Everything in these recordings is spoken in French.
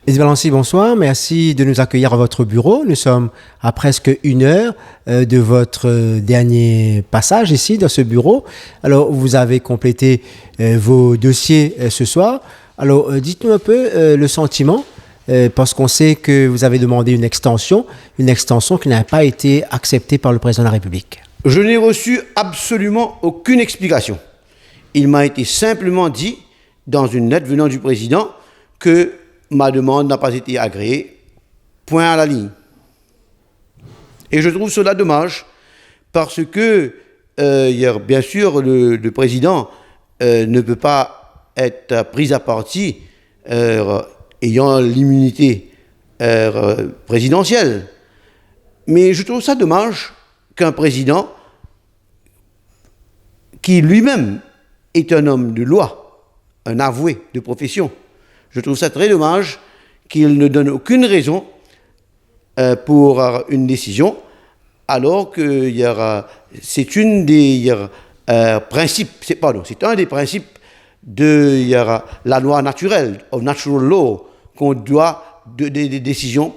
Isabelle Valency, bonsoir. Merci de nous accueillir à votre bureau. Nous sommes à presque 1 heure de votre dernier passage ici dans ce bureau. Alors, vous avez complété vos dossiers ce soir. Alors, dites-nous un peu le sentiment, parce qu'on sait que vous avez demandé une extension qui n'a pas été acceptée par le président de la République. Je n'ai reçu absolument aucune explication. Il m'a été simplement dit, dans une lettre venant du président, que ma demande n'a pas été agréée, point à la ligne. Et je trouve cela dommage, parce que, bien sûr, le président ne peut pas être pris à partie ayant l'immunité présidentielle. Mais je trouve ça dommage qu'un président, qui lui-même est un homme de loi, un avoué de profession, je trouve ça très dommage qu'il ne donne aucune raison pour une décision, alors que c'est un des principes de la loi naturelle, of natural law, qu'on doit des décisions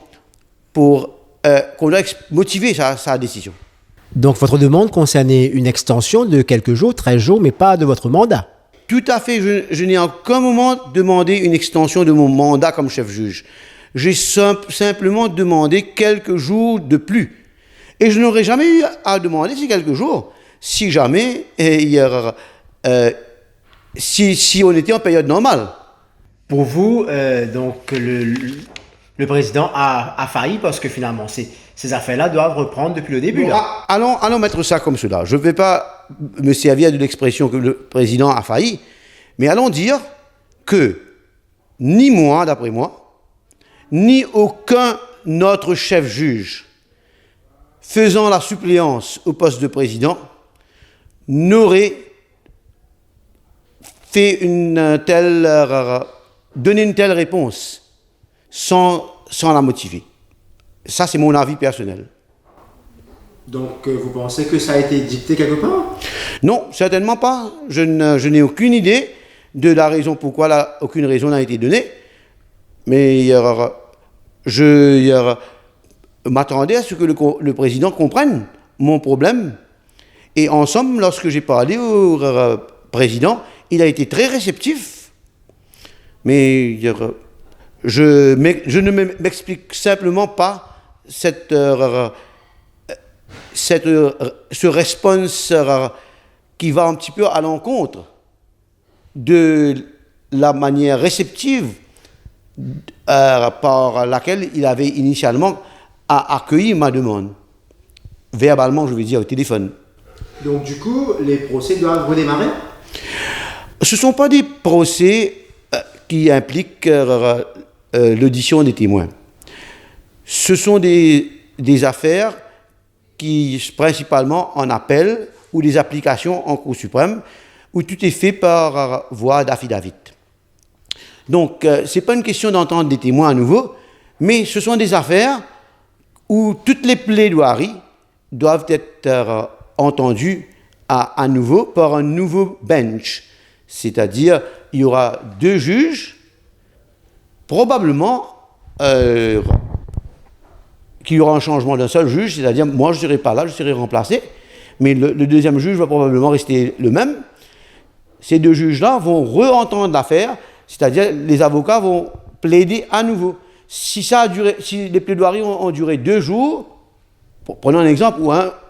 qu'on doit motiver sa décision. Donc, votre demande concernait une extension de quelques jours, 13 jours, mais pas de votre mandat. Tout à fait, je n'ai en aucun moment demandé une extension de mon mandat comme chef-juge. J'ai simplement demandé quelques jours de plus. Et je n'aurais jamais eu à demander ces quelques jours si jamais, si on était en période normale. Pour vous, donc, le président a failli parce que finalement, ces affaires-là doivent reprendre depuis le début. Bon, allons mettre ça comme cela. Je ne vais pas me servir de l'expression que le président a failli, mais allons dire que ni moi, d'après moi, ni aucun autre chef-juge faisant la suppléance au poste de président n'aurait fait donné une telle réponse sans la motiver. Ça, c'est mon avis personnel. Donc, vous pensez que ça a été dicté quelque part? Non, certainement pas. Je n'ai aucune idée de la raison pourquoi aucune raison n'a été donnée. Mais je m'attendais à ce que le président comprenne mon problème. Et en somme, lorsque j'ai parlé au président, il a été très réceptif. Mais je ne m'explique simplement pas ce response qui va un petit peu à l'encontre de la manière réceptive par laquelle il avait initialement accueilli ma demande. Verbalement, je veux dire, au téléphone. Donc, du coup, les procès doivent redémarrer? Ce ne sont pas des procès qui impliquent l'audition des témoins. Ce sont des affaires qui, principalement en appel, ou des applications en Cour suprême, où tout est fait par voie d'affidavit. Donc, ce n'est pas une question d'entendre des témoins à nouveau, mais ce sont des affaires où toutes les plaidoiries doivent être entendues à nouveau par un nouveau bench. C'est-à-dire, il y aura 2 juges, probablement qu'il y aura un changement d'un seul juge, c'est-à-dire moi je ne serai pas là, je serai remplacé, mais le deuxième juge va probablement rester le même. Ces 2 juges-là vont re-entendre l'affaire, c'est-à-dire les avocats vont plaider à nouveau. Si les plaidoiries ont duré 2 jours, prenons un exemple,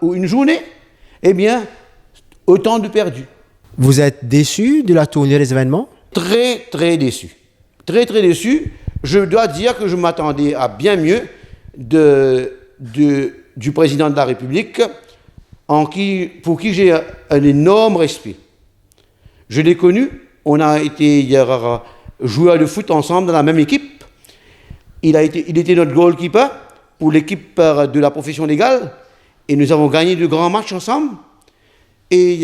ou une journée, eh bien, autant de perdus. Vous êtes déçu de la tournure des événements? Très, très déçu. Très, très déçu. Je dois dire que je m'attendais à bien mieux du président de la République, pour qui j'ai un énorme respect. Je l'ai connu, on a été joueurs de foot ensemble dans la même équipe. Il était notre goalkeeper pour l'équipe de la profession légale, et nous avons gagné de grands matchs ensemble. Et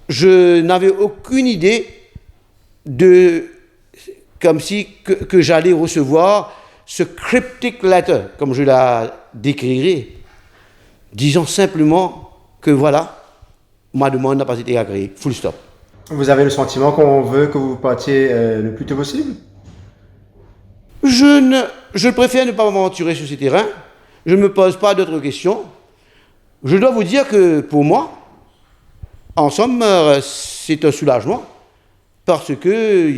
je n'avais aucune idée que j'allais recevoir ce cryptic letter, comme je la décrirai, disant simplement que voilà, ma demande n'a pas été agréée. Full stop. Vous avez le sentiment qu'on veut que vous partiez le plus tôt possible? Je préfère ne pas m'aventurer sur ces terrains. Je ne me pose pas d'autres questions. Je dois vous dire que pour moi, en somme, c'est un soulagement parce que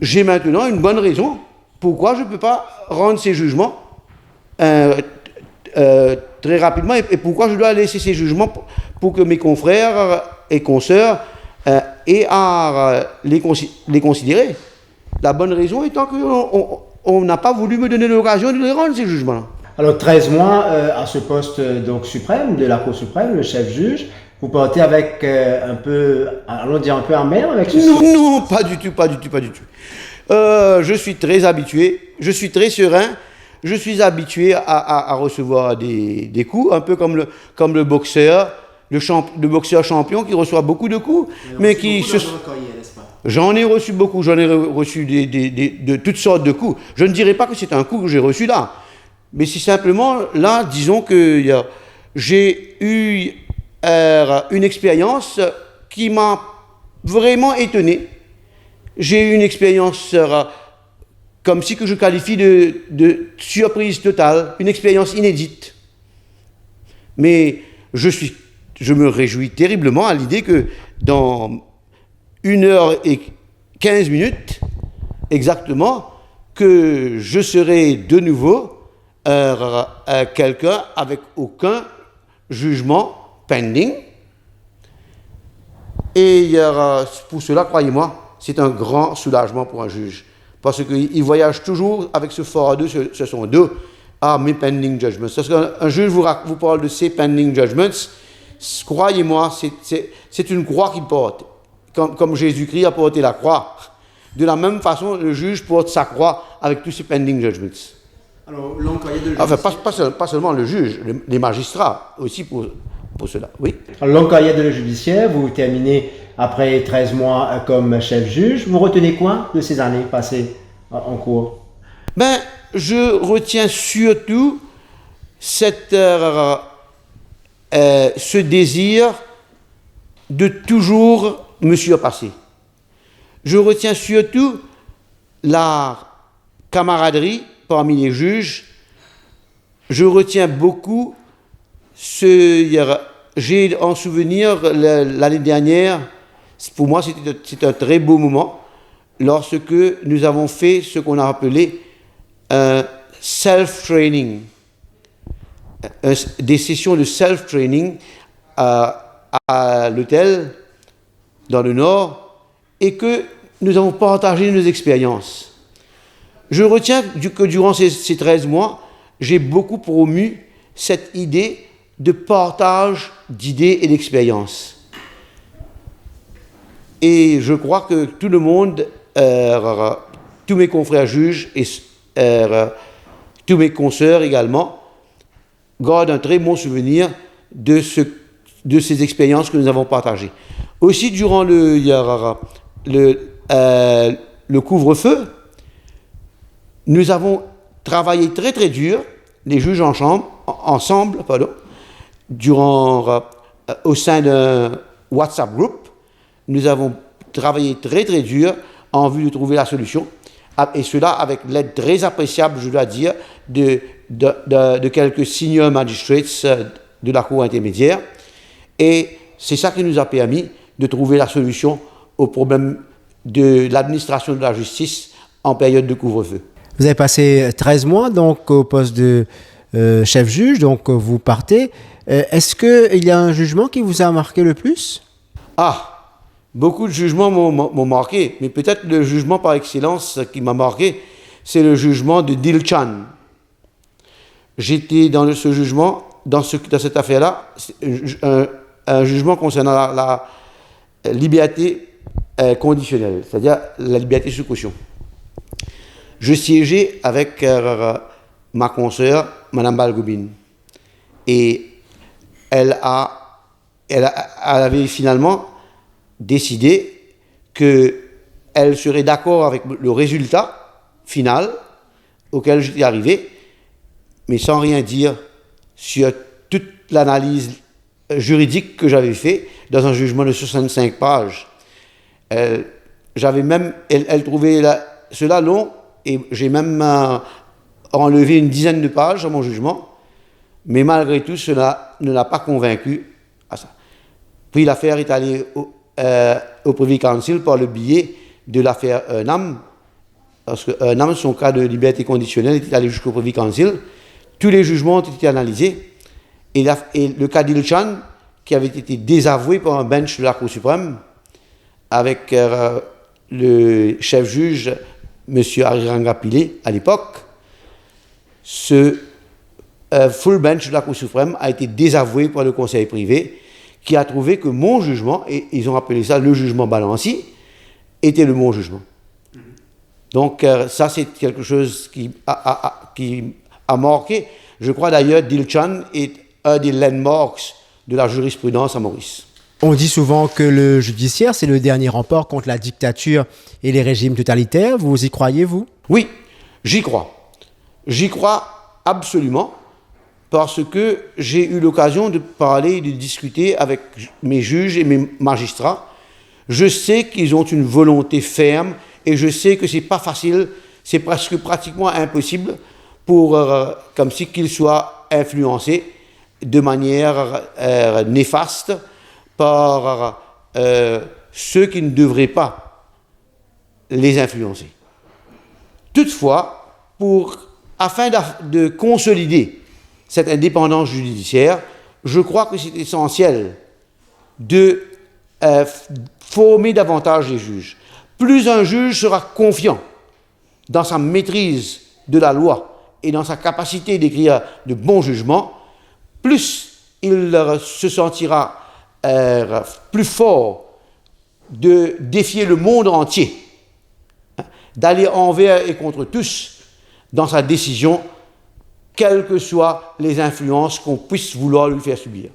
j'ai maintenant une bonne raison pourquoi je ne peux pas rendre ces jugements très rapidement et pourquoi je dois laisser ces jugements pour que mes confrères et consoeurs aient à les considérer. La bonne raison étant qu'on n'a pas voulu me donner l'occasion de les rendre, ces jugements-là. Alors 13 mois à ce poste donc suprême de la Cour suprême, le chef juge, vous partez avec allons dire un peu amer avec ce Non, pas du tout. Je suis très habitué, je suis très serein, je suis habitué à recevoir des coups, un peu comme le boxeur, le boxeur champion qui reçoit beaucoup de coups, mais qui J'en ai reçu beaucoup, j'en ai reçu de toutes sortes de coups. Je ne dirais pas que c'est un coup que j'ai reçu là, mais c'est simplement là, disons que j'ai eu une expérience qui m'a vraiment étonné. J'ai eu une expérience comme si que je qualifie de surprise totale, une expérience inédite. Mais je me réjouis terriblement à l'idée que dans 1h15 exactement, que je serai de nouveau quelqu'un avec aucun jugement pending. Et pour cela, croyez-moi, c'est un grand soulagement pour un juge. Parce qu'il voyage toujours avec ce fardeau sur son dos. Ah, mes pending judgments. Parce qu'un juge vous parle de ses pending judgments, croyez-moi, c'est une croix qu'il porte. Comme Jésus-Christ a porté la croix. De la même façon, le juge porte sa croix avec tous ses pending judgments. Alors, l'employé de enfin, pas seulement le juge, les magistrats aussi pour cela, oui. Alors, l'employé de le judiciaire, vous terminez après 13 mois comme chef juge. Vous retenez quoi de ces années passées en cours? Je retiens surtout ce désir de toujours me surpasser. Je retiens surtout la camaraderie parmi les juges. Je retiens beaucoup j'ai en souvenir l'année dernière, pour moi c'est un très beau moment, lorsque nous avons fait ce qu'on a appelé un self-training, des sessions de self-training à l'hôtel dans le Nord, et que nous avons partagé nos expériences. Je retiens que durant ces 13 mois, j'ai beaucoup promu cette idée de partage d'idées et d'expériences. Et je crois que tout le monde, tous mes confrères juges et tous mes consoeurs également, gardent un très bon souvenir de ces expériences que nous avons partagées. Aussi, durant le couvre-feu, nous avons travaillé très très dur, les juges ensemble, au sein d'un WhatsApp group. Nous avons travaillé très très dur en vue de trouver la solution, et cela avec l'aide très appréciable, je dois dire, de quelques senior magistrates de la Cour intermédiaire. Et c'est ça qui nous a permis de trouver la solution au problème de l'administration de la justice en période de couvre-feu. Vous avez passé 13 mois donc au poste de chef juge, donc vous partez. Est-ce qu'il y a un jugement qui vous a marqué le plus? Beaucoup de jugements m'ont marqué, mais peut-être le jugement par excellence qui m'a marqué, c'est le jugement de Dil Chan. J'étais dans ce jugement, dans cette affaire-là, un jugement concernant la liberté conditionnelle, c'est-à-dire la liberté sous caution. Je siégeais avec ma consoeur, Mme Balgoubine, et elle avait finalement décidé qu'elle serait d'accord avec le résultat final auquel j'étais arrivé, mais sans rien dire sur toute l'analyse juridique que j'avais fait dans un jugement de 65 pages. Elle trouvait cela long et j'ai même enlevé une dizaine de pages dans mon jugement, mais malgré tout, cela ne l'a pas convaincu à ça. Puis l'affaire est allée au Privy Council par le biais de l'affaire Nam, parce que Nam, son cas de liberté conditionnelle, était allé jusqu'au Privy Council. Tous les jugements ont été analysés, et le cas d'Ilchan, qui avait été désavoué par un bench de la Cour suprême, avec le chef-juge, M. Ariranga Pillay, à l'époque, ce full bench de la Cour suprême a été désavoué par le conseil privé, qui a trouvé que mon jugement, et ils ont appelé ça le jugement balancier, était le bon jugement. Donc ça, c'est quelque chose qui a marqué. Je crois d'ailleurs Dilchan est un des landmarks de la jurisprudence à Maurice. On dit souvent que le judiciaire, c'est le dernier rempart contre la dictature et les régimes totalitaires. Vous y croyez, vous? Oui, j'y crois. J'y crois absolument, parce que j'ai eu l'occasion de parler, de discuter avec mes juges et mes magistrats. Je sais qu'ils ont une volonté ferme, et je sais que c'est pas facile, c'est presque pratiquement impossible pour comme si qu'ils soient influencés de manière néfaste par ceux qui ne devraient pas les influencer. Toutefois, afin de consolider cette indépendance judiciaire, je crois que c'est essentiel de former davantage les juges. Plus un juge sera confiant dans sa maîtrise de la loi et dans sa capacité d'écrire de bons jugements, plus il se sentira plus fort de défier le monde entier, d'aller envers et contre tous dans sa décision, quelles que soient les influences qu'on puisse vouloir lui faire subir.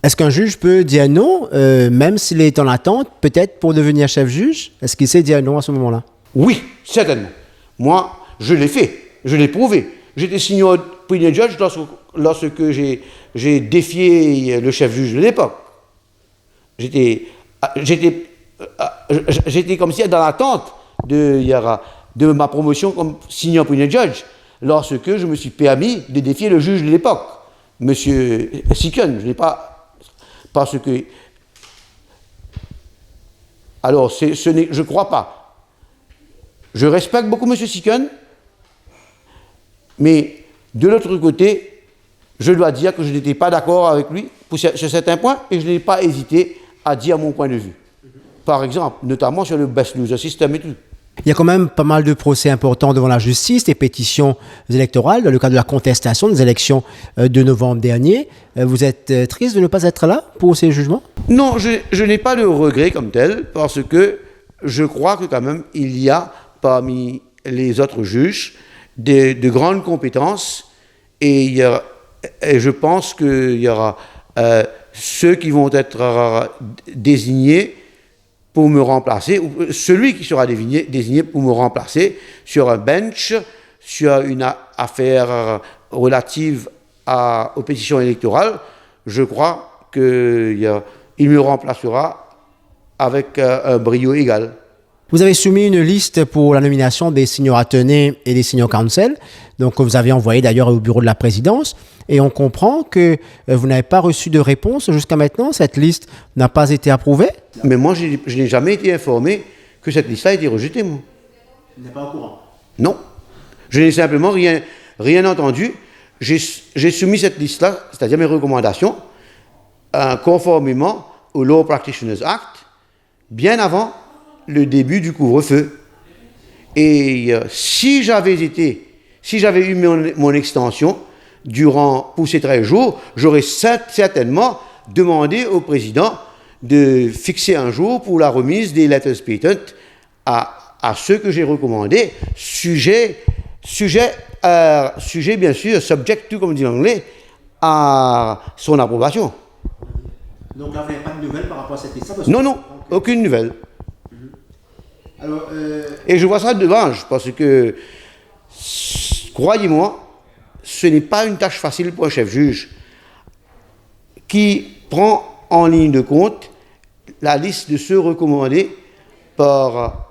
Est-ce qu'un juge peut dire non, même s'il est en attente, peut-être pour devenir chef-juge? Est-ce qu'il sait dire non à ce moment-là? Oui, certainement. Moi, je l'ai fait, je l'ai prouvé. J'étais senior opinion judge lorsque j'ai défié le chef-juge de l'époque. J'étais comme si dans l'attente de ma promotion comme senior opinion judge, lorsque je me suis permis de défier le juge de l'époque, M. Sikun. Je n'ai pas... Parce que... Alors, je ne crois pas. Je respecte beaucoup M. Sikun, mais de l'autre côté, je dois dire que je n'étais pas d'accord avec lui sur certains points, et je n'ai pas hésité à dire mon point de vue. Par exemple, notamment sur le best loser system et tout. Il y a quand même pas mal de procès importants devant la justice, des pétitions électorales, dans le cadre de la contestation des élections de novembre dernier. Vous êtes triste de ne pas être là pour ces jugements? Non, je n'ai pas de regret comme tel, parce que je crois que quand même, il y a parmi les autres juges de grandes compétences, et je pense qu'il y aura ceux qui vont être désignés pour me remplacer, ou celui qui sera désigné pour me remplacer sur un bench, sur une affaire relative aux pétitions électorales. Je crois qu'il me remplacera avec un brio égal. Vous avez soumis une liste pour la nomination des senior attorneys et des senior counsel, donc vous avez envoyé d'ailleurs au bureau de la présidence, et on comprend que vous n'avez pas reçu de réponse jusqu'à maintenant. Cette liste n'a pas été approuvée? Mais moi, je n'ai jamais été informé que cette liste a été rejetée, moi. Vous n'êtes pas au courant? Non. Je n'ai simplement rien entendu. J'ai soumis cette liste-là, c'est-à-dire mes recommandations, conformément au Law Practitioners Act, bien avant le début du couvre-feu. Et si j'avais eu mon extension pour ces 13 jours, j'aurais certainement demandé au président de fixer un jour pour la remise des letters patent à ceux que j'ai recommandés, sujet bien sûr, subject to, comme dit l'anglais, à son approbation. Donc là, vous n'avez pas de nouvelles par rapport à cette liste? Non, aucune nouvelle. Alors, Et je vois ça dommage, parce que, croyez-moi, ce n'est pas une tâche facile pour un chef-juge qui prend en ligne de compte la liste de ceux recommandés par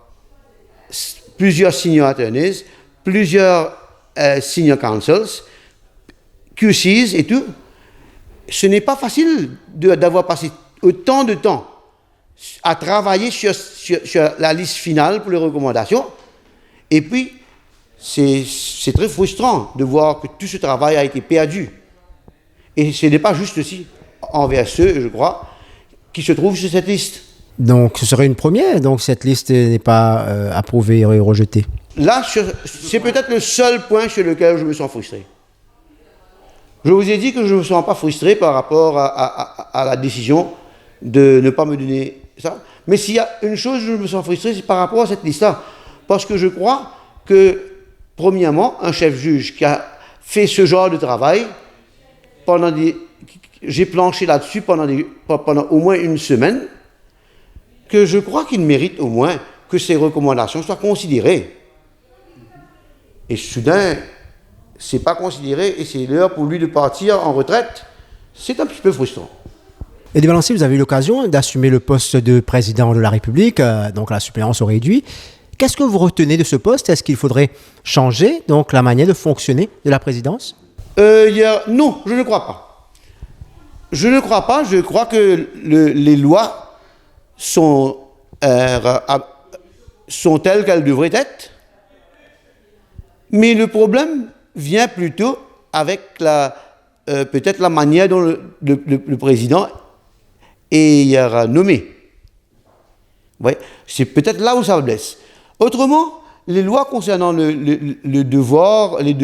plusieurs senior attorneys, plusieurs senior counsels, QCs et tout. Ce n'est pas facile d'avoir passé autant de temps à travailler sur la liste finale pour les recommandations. Et puis, c'est très frustrant de voir que tout ce travail a été perdu. Et ce n'est pas juste aussi envers ceux, je crois, qui se trouvent sur cette liste. Donc, ce serait une première. Donc, cette liste n'est pas approuvée et rejetée. Là, c'est peut-être le seul point sur lequel je me sens frustré. Je vous ai dit que je ne me sens pas frustré par rapport à la décision de ne pas me donner ça. Mais s'il y a une chose où je me sens frustré, c'est par rapport à cette liste-là. Parce que je crois que, premièrement, un chef-juge qui a fait ce genre de travail, j'ai planché là-dessus pendant au moins une semaine, que je crois qu'il mérite au moins que ses recommandations soient considérées. Et soudain, c'est pas considéré et c'est l'heure pour lui de partir en retraite. C'est un petit peu frustrant. Eddie Valency, vous avez eu l'occasion d'assumer le poste de président de la République, donc la suppléance au réduit. Qu'est-ce que vous retenez de ce poste? Est-ce qu'il faudrait changer donc la manière de fonctionner de la présidence? Non, je ne crois pas. Je ne crois pas. Je crois que les lois sont telles qu'elles devraient être. Mais le problème vient plutôt avec peut-être la manière dont le président est nommé. Ouais, c'est peut-être là où ça blesse. Autrement, les lois concernant les devoirs et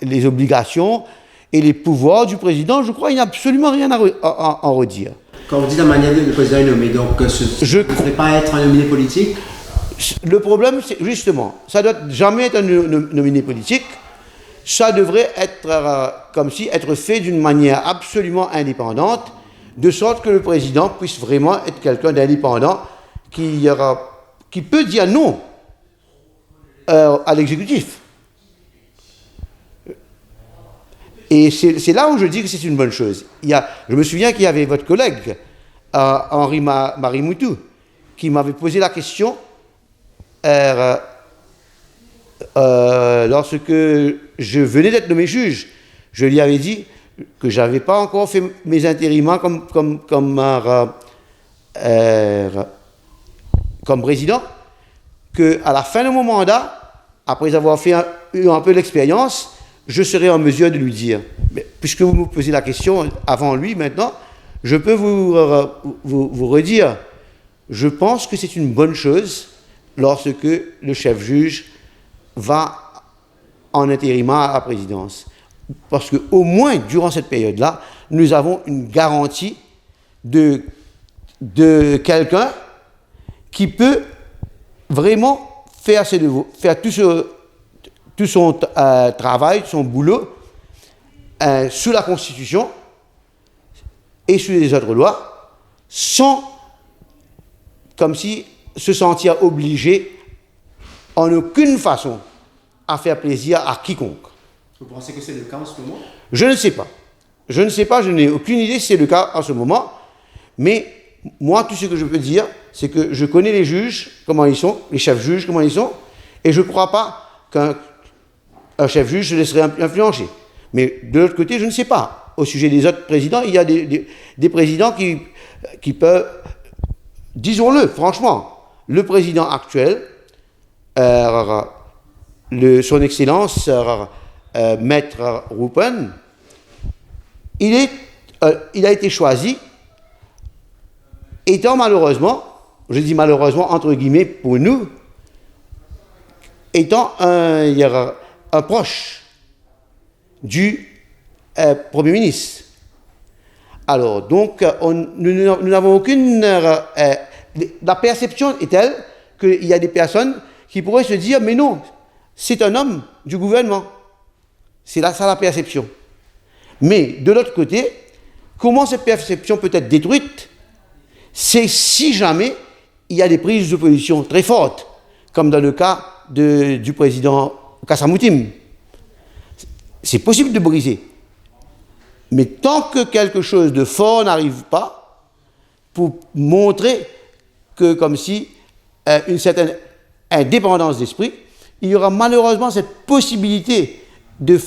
les obligations et les pouvoirs du président, je crois qu'il n'y a absolument rien à en redire. Quand vous dites la manière dont le président est nommé, donc je ne devrait pas être un nominé politique? Le problème, c'est justement, ça ne doit jamais être un nominé politique. Ça devrait être être fait d'une manière absolument indépendante, de sorte que le président puisse vraiment être quelqu'un d'indépendant qui peut dire non à l'exécutif. Et c'est là où je dis que c'est une bonne chose. Je me souviens qu'il y avait votre collègue, Henri Marimoutou, qui m'avait posé la question lorsque je venais d'être nommé juge. Je lui avais dit que je n'avais pas encore fait mes intériments comme président, qu'à la fin de mon mandat, après avoir eu un peu d'expérience, je serai en mesure de lui dire. Mais puisque vous me posez la question avant lui maintenant, je peux vous redire, je pense que c'est une bonne chose lorsque le chef-juge va en intérimat à la présidence. Parce qu'au moins, durant cette période-là, nous avons une garantie de quelqu'un qui peut vraiment faire tout son travail, son boulot, sous la Constitution et sous les autres lois, sans, comme si, se sentir obligé en aucune façon à faire plaisir à quiconque. Vous pensez que c'est le cas en ce moment? Je ne sais pas. Je ne sais pas, je n'ai aucune idée si c'est le cas en ce moment. Mais moi, tout ce que je peux dire, c'est que je connais les juges, comment ils sont, les chefs-juges, comment ils sont, et je ne crois pas qu'un chef-juge se laisserait influencer. Mais de l'autre côté, je ne sais pas. Au sujet des autres présidents, il y a des présidents qui peuvent, disons-le franchement, le président actuel, son Excellence, Maître Rupen, il a été choisi, étant malheureusement, je dis malheureusement entre guillemets pour nous, étant un proche du Premier ministre. Alors, donc, nous n'avons aucune... la perception est telle qu'il y a des personnes qui pourraient se dire, mais non, c'est un homme du gouvernement. C'est là ça la perception. Mais de l'autre côté, comment cette perception peut être détruite? C'est si jamais il y a des prises de position très fortes, comme dans le cas du président Kassamoutim. C'est possible de briser. Mais tant que quelque chose de fort n'arrive pas, pour montrer que, comme si une certaine indépendance d'esprit, il y aura malheureusement cette possibilité de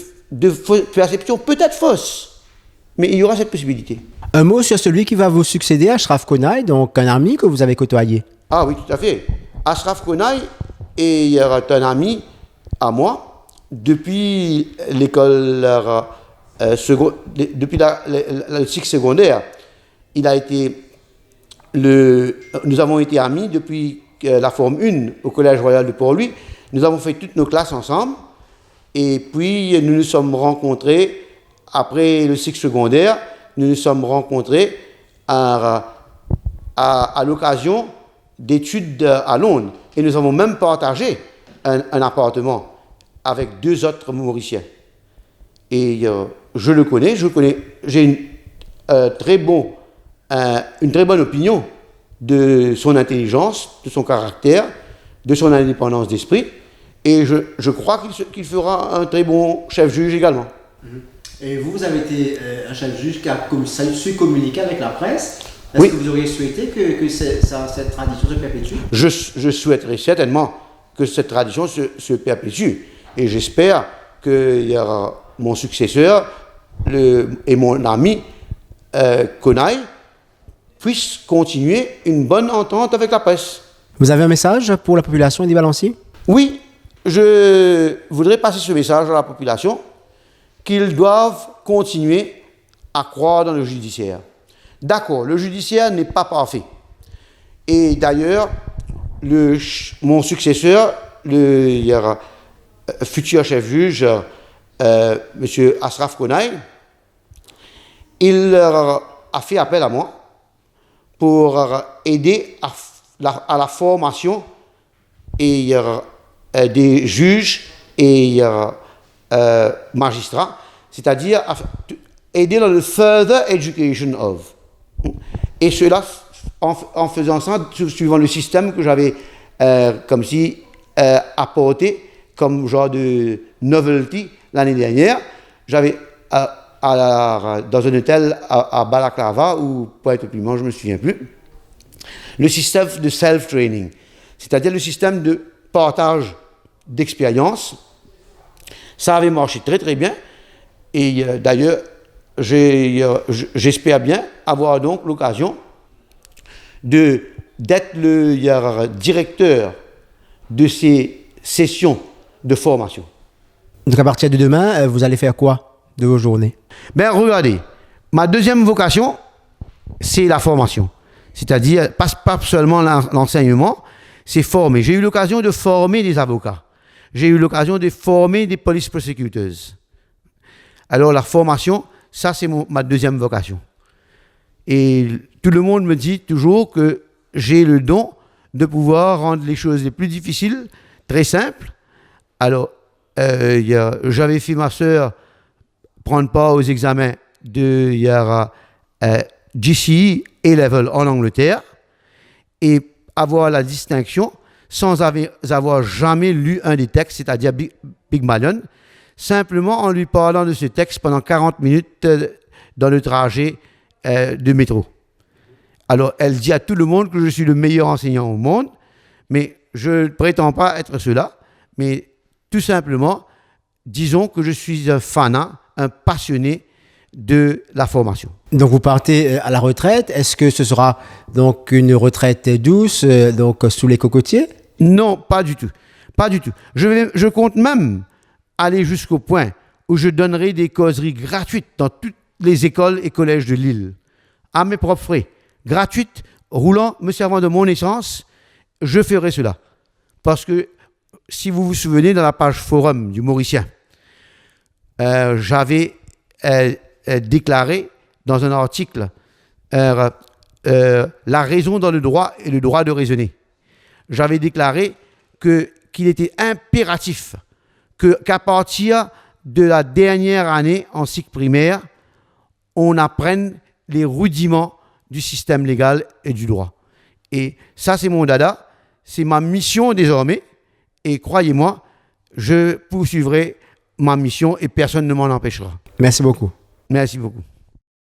perception peut-être fausse, mais il y aura cette possibilité. Un mot sur celui qui va vous succéder, Ashraf Konai, donc un ami que vous avez côtoyé. Ah oui, tout à fait. Ashraf Konai est un ami à moi depuis l'école depuis le cycle secondaire. Nous avons été amis depuis la forme 1 au Collège Royal de Port-Louis. Nous avons fait toutes nos classes ensemble. Et puis, nous nous sommes rencontrés, après le cycle secondaire, nous nous sommes rencontrés à l'occasion d'études à Londres. Et nous avons même partagé un appartement avec 2 autres Mauriciens. Et je le connais, j'ai une très bonne opinion de son intelligence, de son caractère, de son indépendance d'esprit. Et je crois qu'il fera un très bon chef-juge également. Et vous avez été un chef-juge qui a su communiquer avec la presse. Est-ce Oui. que vous auriez souhaité que cette tradition se perpétue? Je souhaiterais certainement que cette tradition se perpétue. Et j'espère que mon successeur et mon ami Konai puissent continuer une bonne entente avec la presse. Vous avez un message pour la population d'Ibalancy? Oui, je voudrais passer ce message à la population qu'ils doivent continuer à croire dans le judiciaire. D'accord, le judiciaire n'est pas parfait. Et d'ailleurs, mon successeur, le futur chef-juge, M. Ashraf Konai, il a fait appel à moi pour aider à la formation des juges et magistrats, c'est-à-dire aider dans le further education of. Et cela, en faisant ça, suivant le système que j'avais apporté comme genre de novelty l'année dernière, j'avais dans un hôtel à Balaclava, ou pour être plus loin, je ne me souviens plus, le système de self-training, c'est-à-dire le système de partage d'expérience. Ça avait marché très très bien, et d'ailleurs, j'espère bien avoir donc l'occasion d'être le directeur de ces sessions de formation. Donc à partir de demain, vous allez faire quoi de vos journées? Ben regardez, ma deuxième vocation, c'est la formation. C'est-à-dire, pas seulement l'enseignement, c'est former. J'ai eu l'occasion de former des avocats. J'ai eu l'occasion de former des police prosecutors. Alors la formation, ça c'est ma deuxième vocation. Et tout le monde me dit toujours que j'ai le don de pouvoir rendre les choses les plus difficiles très simples. Alors, j'avais fait ma sœur prendre part aux examens de GCE A-Level en Angleterre et avoir la distinction sans avoir jamais lu un des textes, c'est-à-dire Pygmalion, simplement en lui parlant de ce texte pendant 40 minutes dans le trajet de métro. Alors, elle dit à tout le monde que je suis le meilleur enseignant au monde, mais je ne prétends pas être cela, mais tout simplement, disons que je suis un fanat, un passionné de la formation. Donc vous partez à la retraite. Est-ce que ce sera donc une retraite douce, donc sous les cocotiers? Non, pas du tout. Pas du tout. Je compte même aller jusqu'au point où je donnerai des causeries gratuites dans toutes les écoles et collèges de l'île, à mes propres frais, gratuites, roulant, me servant de mon essence. Je ferai cela. Parce que, si vous vous souvenez, dans la page forum du Mauricien, j'avais déclaré dans un article la raison dans le droit et le droit de raisonner. J'avais déclaré qu'il était impératif qu'à partir de la dernière année en cycle primaire, on apprenne les rudiments du système légal et du droit. Et ça, c'est mon dada, c'est ma mission désormais, et croyez-moi, je poursuivrai ma mission et personne ne m'en empêchera. Merci beaucoup. Merci beaucoup.